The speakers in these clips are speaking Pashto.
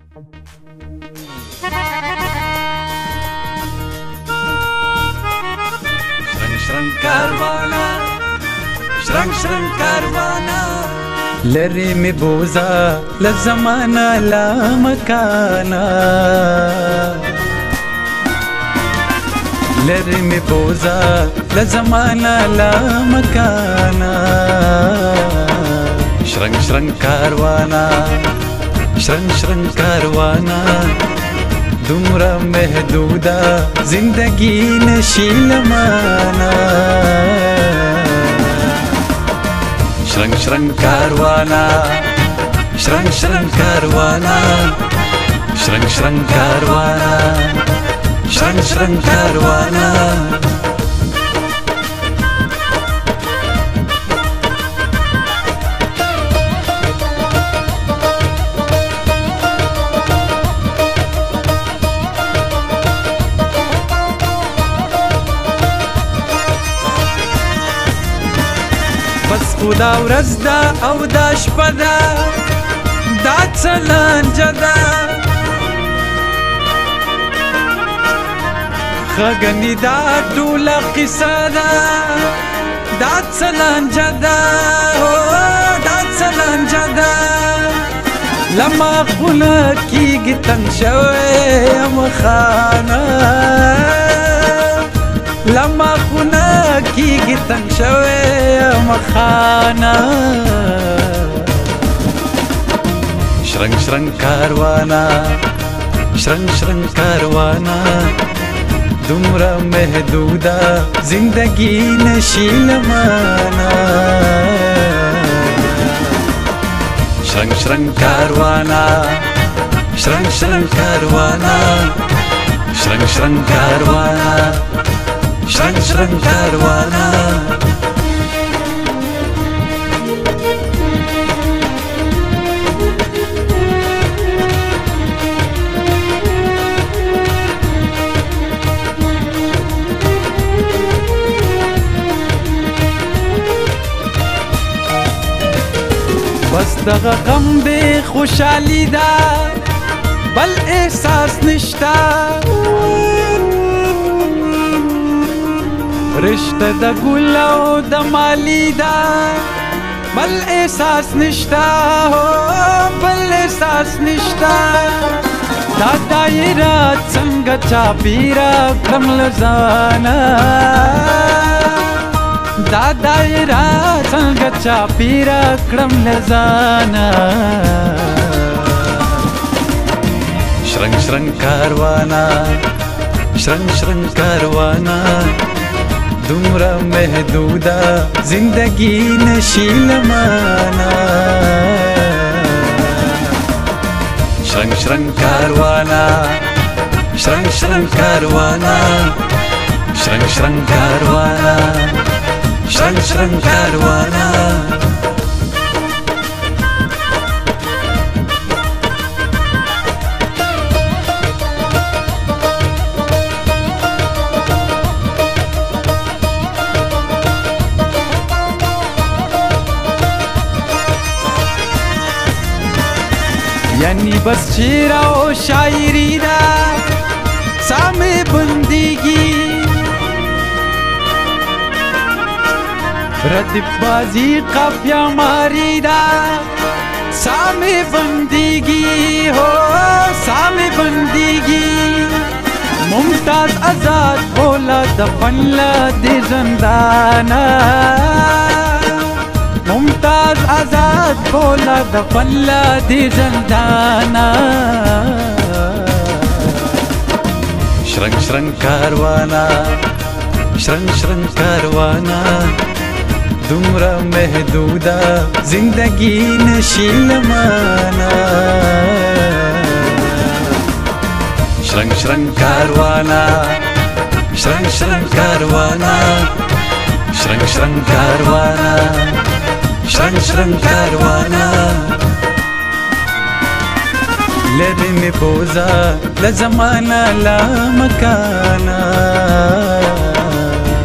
شرنگ کاروانا شرنگ کاروانا لری می بوزا لزمانا لا مکانا لری می بوزا لزمانا لا مکانا شرنگ کاروانا شرنگ کاروانا دومره محدوده زندگی نشی لمانا شرنگ کاروانا شرنگ کاروانا شرنگ کاروانا شرنگ کاروانا بس خدا ورځ ده او دا شپه ده دا څه لانجه ده ښه ګنې دا ټوله قیصه ده دا څه لانجه ده دا څه لانجه ده لما خوله کېږي تنګ شوی یم خانه لما خونه کېږي تنګ شوی یم خانه شرنگ کاروانا شرنگ کاروانا دومره محدوده زندگی نشي لمانا شرنگ کاروانا شرنگ کاروانا شرنگ کاروانا شرنگ کاروانا بس دغه غم بې خوشحالي ده بل احساس نشته رشته د ګل او د مالی ده بل احساس نشته بل احساس نشته دا دایره څنګه چاپیره کړم له ځانه دا دایره څنګه چاپیره کړم له ځانه شرنگ کاروانا شرنگ کاروانا دومره محدوده زندگی نشي لمانا شرنگ کاروانا شرنگ کاروانا شرنگ کاروانا شرنگ کاروانا یعنی بس شعر او شاعری دا سامے بندگی ردف بازی قافیہ ماری دا سامے بندگی ہو سامے بندگی ممتاز آزاد بولا دفن لا دے زندانا ممتاز آزاد بولا دفن لا دے زندانا شرنگ کاروانا شرنگ کاروانا دومره محدوده زندگی نشي لمانا شرنگ کاروانا شرنگ کاروانا شرنگ کاروانا شرنگ کاروانا لری می بوزا لزمانا لا مکانا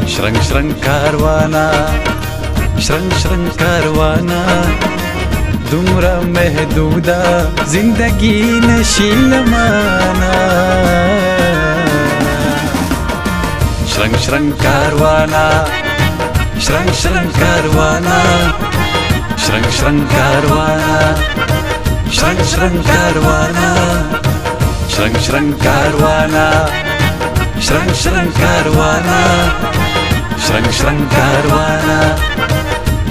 شرنگ کاروانا شرنگ کاروانا دومره محدوده زندگی نشي لمانا شرنګ شرنګ کاروانا شرنګ شرنګ کاروانا شرنګ شرنګ کاروانا شرنګ شرنګ کاروانا شرنګ شرنګ کاروانا شرنګ شرنګ کاروانا شرنګ شرنګ کاروانا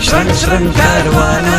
شرنګ شرنګ کاروانا